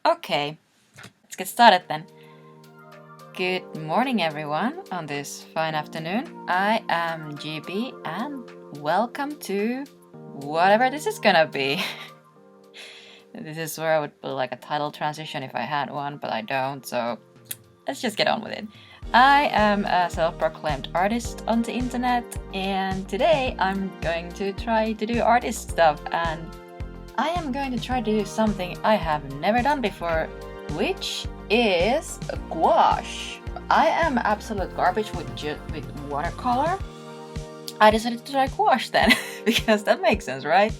Okay, let's get started then. Good morning everyone on this fine afternoon. I am GB and welcome to whatever this is gonna be. This is where I would put like a title transition if I had one, but I don't, so let's just get on with it. I am a self-proclaimed artist on the internet, and today I'm going to try to do artist stuff, and I am going to try to do something I have never done before, which is gouache. I am absolute garbage with watercolor. I decided to try gouache then, because that makes sense, right?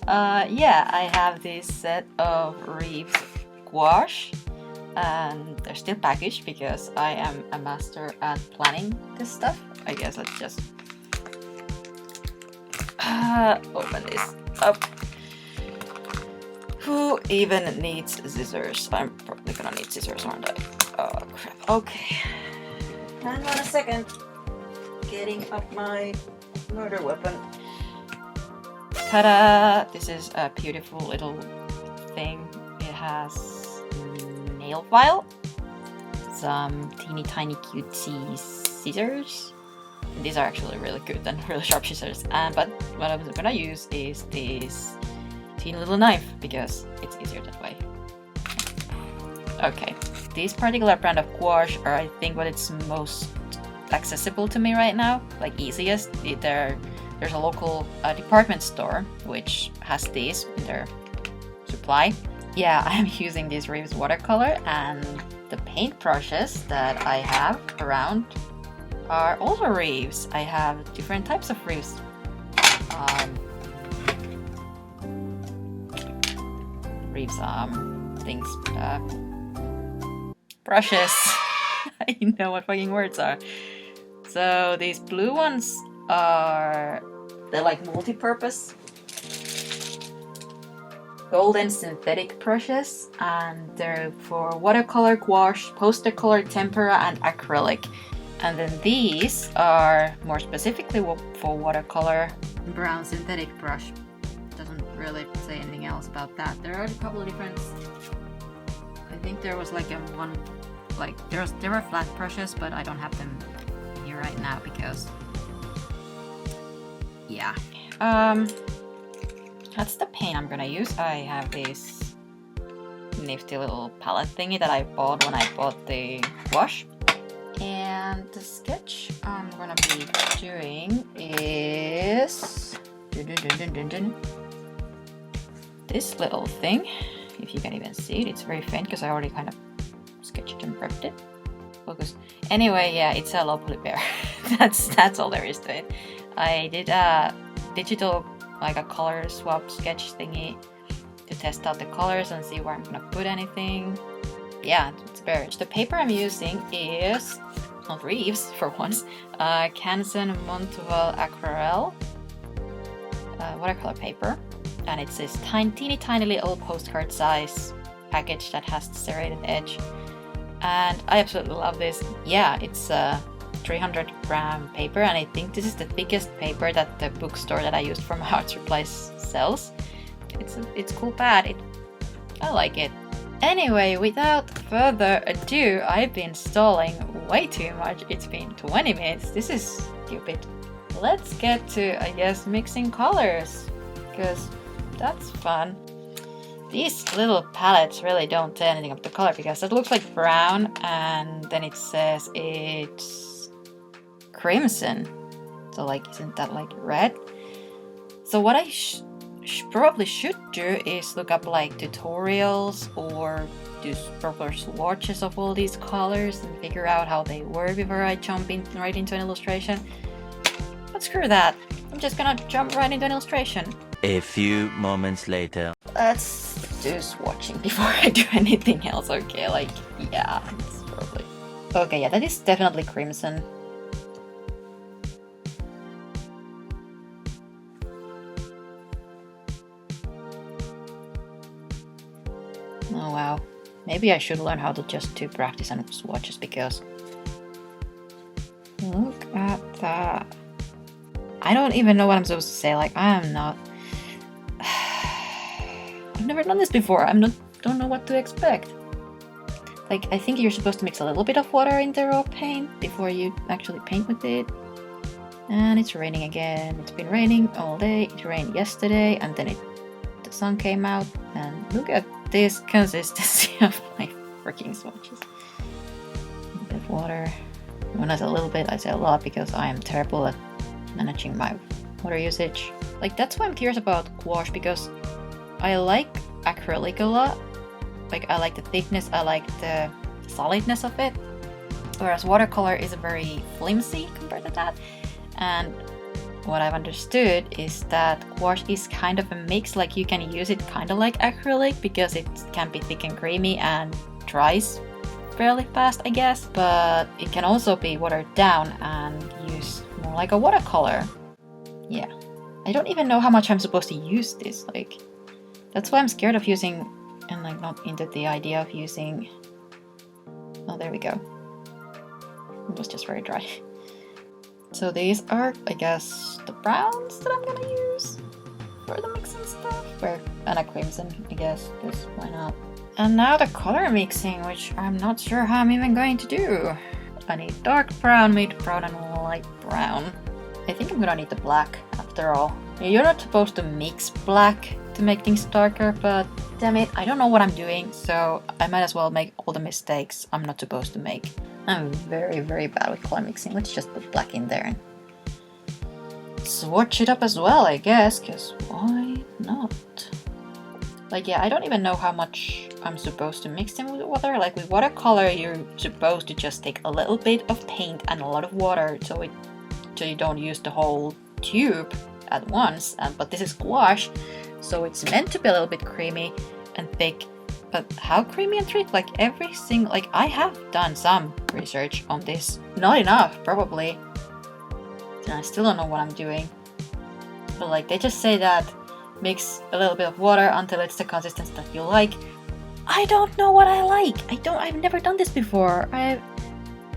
Yeah, I have this set of Reeves gouache, and they're still packaged because I am a master at planning this stuff. I guess let's just open this up. Who even needs scissors? I'm probably gonna need scissors, aren't I? Oh crap. Okay. Hang on a second. Getting up my murder weapon. Ta-da! This is a beautiful little thing. It has nail file, some teeny tiny cutesy scissors. These are actually really good and really sharp scissors. But what I'm gonna use is this teeny little knife because it's easier that way. Okay, this particular brand of gouache are, I think, what it's most accessible to me right now, like easiest. There's a local department store which has these in their supply. Yeah, I am using this Reeves watercolor, and the paint brushes that I have around are also Reeves. I have different types of Reeves. Reeves things, brushes. I know what fucking words are. So these blue ones they're like multi-purpose golden synthetic brushes, and they're for watercolor, gouache, poster color, tempera, and acrylic. And then these are more specifically for watercolor, brown synthetic brush. Doesn't really say anything else about that. There are a couple of different. I think there was like there were flat brushes, but I don't have them here right now because yeah. That's the paint I'm gonna use. I have this nifty little palette thingy that I bought when I bought the gouache. And the sketch I'm gonna be doing is this little thing. If you can even see it, it's very faint because I already kind of sketched and prepped it. Focus. Anyway, yeah, it's a low poly bear. That's all there is to it. I did a digital, like a color swap sketch thingy to test out the colors and see where I'm gonna put anything. Yeah, it's bear. The paper I'm using is not Reeves for once. Canson Monteval Aquarelle watercolor paper, and it's this teeny tiny little postcard size package that has the serrated edge, and I absolutely love this. Yeah, it's 300 gram paper, and I think this is the thickest paper that the bookstore that I used for my art supplies sells. It's cool pad. I like it. Anyway, without further ado, I've been stalling way too much. It's been 20 minutes. This is stupid. Let's get to, I guess, mixing colors, because that's fun. These little palettes really don't tell anything of the color because it looks like brown, and then it says it's crimson. So like, isn't that like red? So what I probably should do is look up like tutorials or do proper swatches of all these colors and figure out how they work before I jump right into an illustration. But screw that. I'm just gonna jump right into an illustration. A few moments later. Let's do swatching before I do anything else. Okay, like, yeah, it's probably... Okay, yeah, that is definitely crimson. Oh wow. Maybe I should learn how to just do practice and swatches, because look at that. I don't even know what I'm supposed to say. Like, I am not... I've never done this before. I'm not don't know what to expect. Like, I think you're supposed to mix a little bit of water in the raw paint before you actually paint with it. And it's raining again. It's been raining all day. It rained yesterday, and then the sun came out. And look at this consistency of my freaking swatches. A little bit of water. When I say a little bit, I say a lot because I am terrible at managing my water usage. Like, that's why I'm curious about gouache, because I like acrylic a lot. Like, I like the thickness, I like the solidness of it. Whereas watercolor is very flimsy compared to that. And what I've understood is that gouache is kind of a mix, like you can use it kind of like acrylic because it can be thick and creamy and dries fairly fast, I guess. But it can also be watered down and used more like a watercolor. Yeah. I don't even know how much I'm supposed to use this. Like, that's why I'm scared of using, and like not into the idea of using. Oh, there we go. It was just very dry. So these are, I guess, the browns that I'm gonna use for the mixing stuff. And a crimson, I guess, because why not? And now the color mixing, which I'm not sure how I'm even going to do. I need dark brown, mid brown, and light brown. I think I'm gonna need the black after all. You're not supposed to mix black to make things darker, but damn it, I don't know what I'm doing, so I might as well make all the mistakes I'm not supposed to make. I'm very, very bad with color mixing. Let's just put black in there and swatch it up as well, I guess, because why not? Like, yeah, I don't even know how much I'm supposed to mix them with water. Like, with watercolor, you're supposed to just take a little bit of paint and a lot of water so you don't use the whole tube at once. But this is gouache, so it's meant to be a little bit creamy and thick. But how creamy and thick? Like, every single... Like, I have done some research on this. Not enough, probably. And I still don't know what I'm doing. But, like, they just say that mix a little bit of water until it's the consistency that you like. I don't know what I like. I've never done this before. I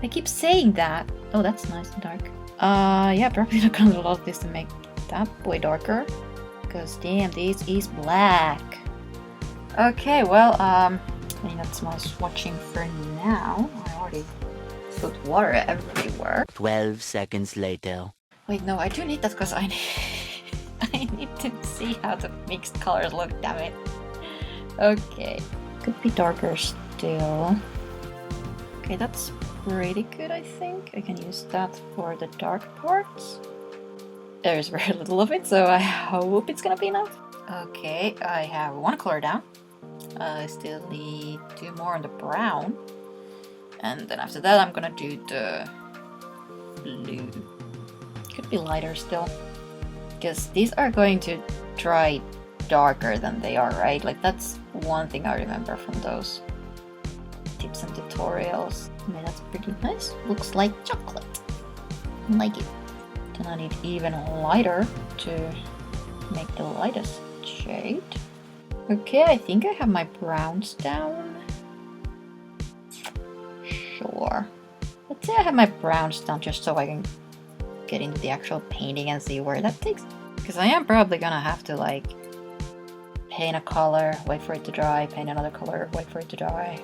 keep saying that. Oh, that's nice and dark. Yeah, probably not gonna allow this to make that boy darker. Because, damn, this is black. Okay, well, I think that's my swatching for now. I already put water everywhere. 12 seconds later. Wait, no, I do need that because I need to see how the mixed colors look, damn it. Okay, could be darker still. Okay, that's pretty good, I think. I can use that for the dark parts. There's very little of it, so I hope it's gonna be enough. Okay, I have one color down. I still need 2 more on the brown. And then after that I'm gonna do the blue. Could be lighter still. Because these are going to dry darker than they are, right? Like, that's one thing I remember from those tips and tutorials. I mean, that's pretty nice. Looks like chocolate. I like it. Then I need even lighter to make the lightest shade. Okay, I think I have my browns down. Sure. Let's say I have my browns down just so I can get into the actual painting and see where that takes. Because I am probably gonna have to, like, paint a color, wait for it to dry, paint another color, wait for it to dry.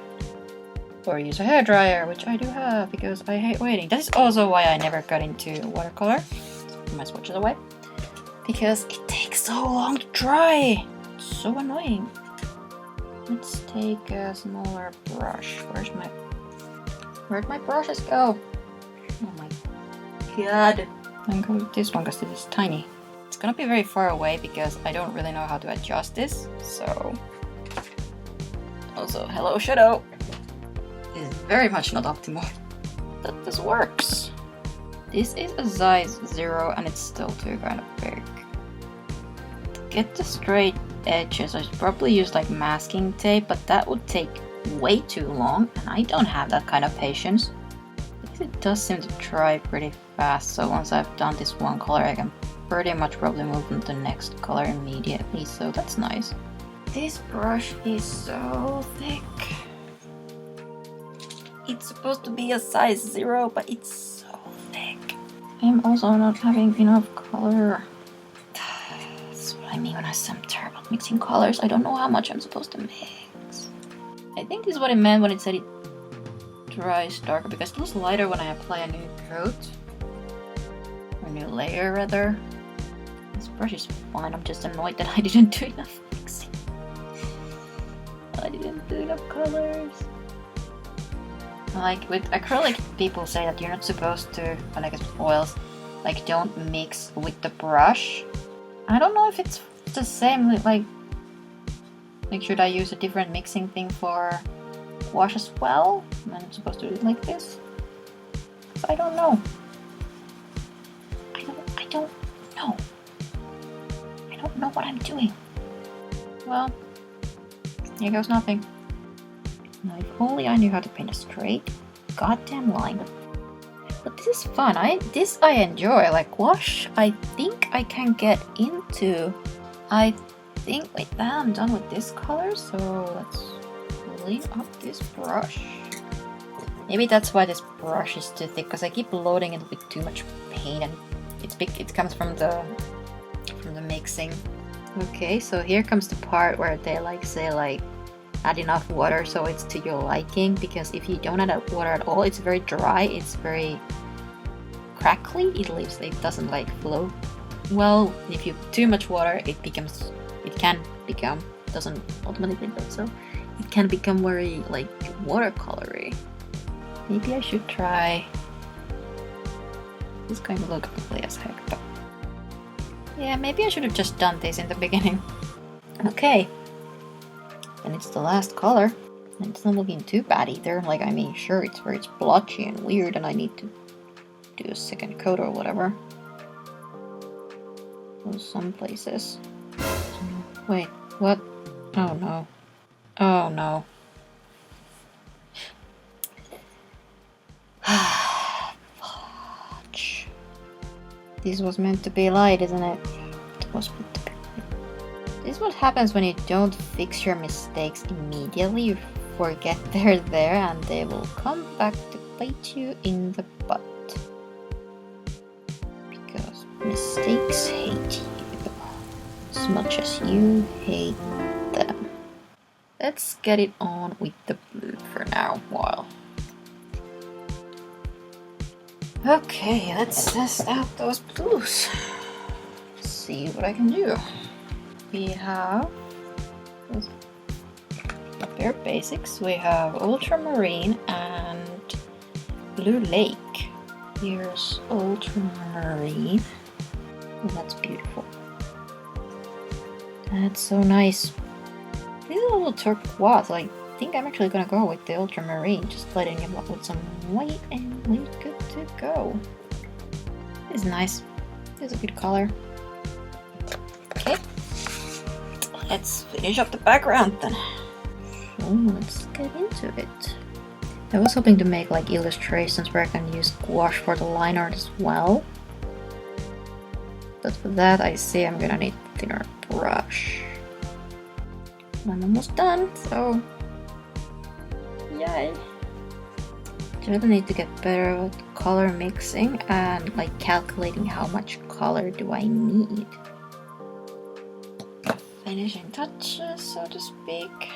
Or use a hairdryer, which I do have because I hate waiting. That is also why I never got into watercolor. Let's put my swatches away. Because it takes so long to dry. It's so annoying. Let's take a smaller brush. Where'd my brushes go? Oh my god. I'm going with this one because this is tiny. It's gonna be very far away because I don't really know how to adjust this, so... Also, hello shadow! This is very much not optimal. But this works. This is a size 0 and it's still too kind of big. To get the straight edges, I should probably use like masking tape, but that would take way too long and I don't have that kind of patience. It does seem to dry pretty fast, so once I've done this one color I can pretty much probably move on to the next color immediately, so that's nice. This brush is so thick. It's supposed to be a size 0, but it's so thick. I'm also not having enough color. That's what I mean when I say I'm terrible at mixing colors. I don't know how much I'm supposed to mix. I think this is what it meant when it said it dries darker, because it looks lighter when I apply a new coat. Or new layer, rather. This brush is fine, I'm just annoyed that I didn't do enough mixing. I didn't do enough colors. Like with acrylic, people say that you're not supposed to, or like with oils, like don't mix with the brush. I don't know if it's the same, like should I use a different mixing thing for gouache as well? I'm supposed to do it like this? I don't know. I don't know. I don't know what I'm doing. Well, here goes nothing. Now, if only I knew how to paint a straight goddamn line. But this is fun. This I enjoy. Like gouache, I think I can get into. Wait, now I'm done with this color, so let's clean up this brush. Maybe that's why this brush is too thick, because I keep loading it with too much paint, and it's big. It comes from the mixing. Okay, so here comes the part where they say add enough water so it's to your liking, because if you don't add water at all, it's very dry, it's very crackly, it doesn't like flow well. If you put too much water, doesn't automatically do so, it can become very like watercolory. Maybe I should try. This is going to look ugly as heck, but yeah, maybe I should have just done this in the beginning. Okay. And it's the last color, and it's not looking too bad either. Like, I mean, sure, it's very blotchy and weird, and I need to do a second coat or whatever. In some places. Wait, what? Oh no. Oh no. Fudge. This was meant to be light, isn't it? It was meant to be. This is what happens when you don't fix your mistakes immediately. You forget they're there, and they will come back to bite you in the butt. Because mistakes hate you as much as you hate them. Let's get it on with the blue for now, while. Okay, let's test out those blues. See what I can do. We have bare basics. We have ultramarine and blue lake. Here's ultramarine. Oh, that's beautiful. That's so nice. This is a little turquoise. I think I'm actually gonna go with the ultramarine, just letting him up with some white, and we're good to go. This is nice. This is a good color. Okay. Let's finish up the background then. So let's get into it. I was hoping to make like illustrations where I can use gouache for the line art as well. But for that I see I'm gonna need a thinner brush. I'm almost done, so yay. I really need to get better at color mixing and like calculating how much color do I need. Finishing touches, so to speak.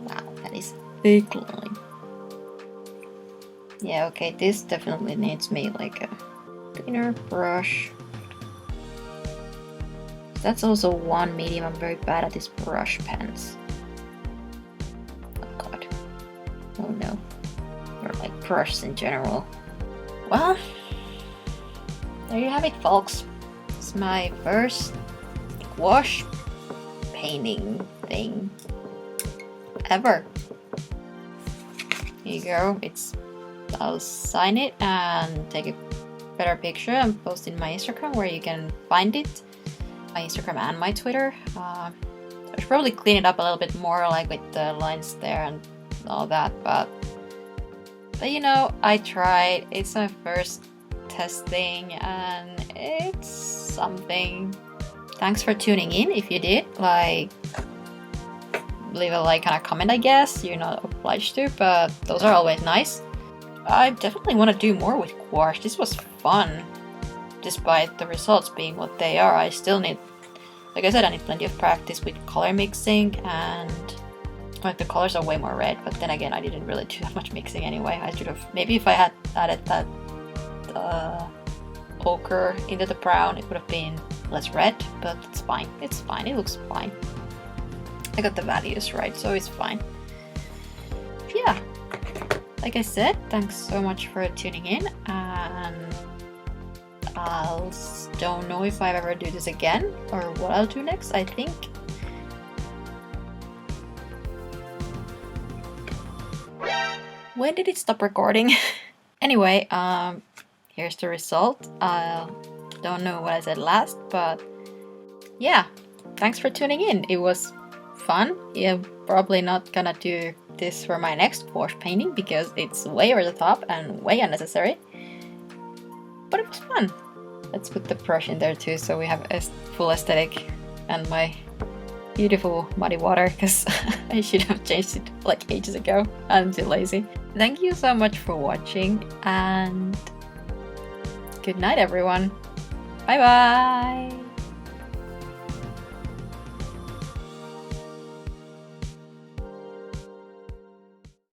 Wow, that is a big line. Yeah, okay, this definitely needs me like a thinner brush. That's also one medium. I'm very bad at these brush pens. Oh god. Oh no. Or like brushes in general. Well, there you have it, folks. It's my first gouache painting thing ever. Here you go. I'll sign it and take a better picture and post it in my Instagram where you can find it. My Instagram and my Twitter. I should probably clean it up a little bit more, like with the lines there and all that, but you know, I tried. It's my first testing and it's something. Thanks for tuning in. If you did, like, leave a like and a comment, I guess. You're not obliged to, but those are always nice. I definitely want to do more with gouache. This was fun. Despite the results being what they are, I still need like I said, I need plenty of practice with color mixing, and like the colors are way more red, but then again I didn't really do that much mixing anyway. I should have, maybe if I had added that ochre into the brown, it would have been less red, but it's fine. It's fine, it looks fine. I got the values right, so it's fine. Yeah, like I said, thanks so much for tuning in, and I don't know if I'll ever do this again or what I'll do next. I think when did it stop recording? Anyway, here's the result. I don't know what I said last, but yeah, thanks for tuning in. It was fun. Yeah, probably not gonna do this for my next gouache painting because it's way over the top and way unnecessary, but it was fun. Let's put the brush in there too, so we have a full aesthetic and my beautiful muddy water, because I should have changed it like ages ago. I'm too lazy. Thank you so much for watching, and good night everyone. Bye bye!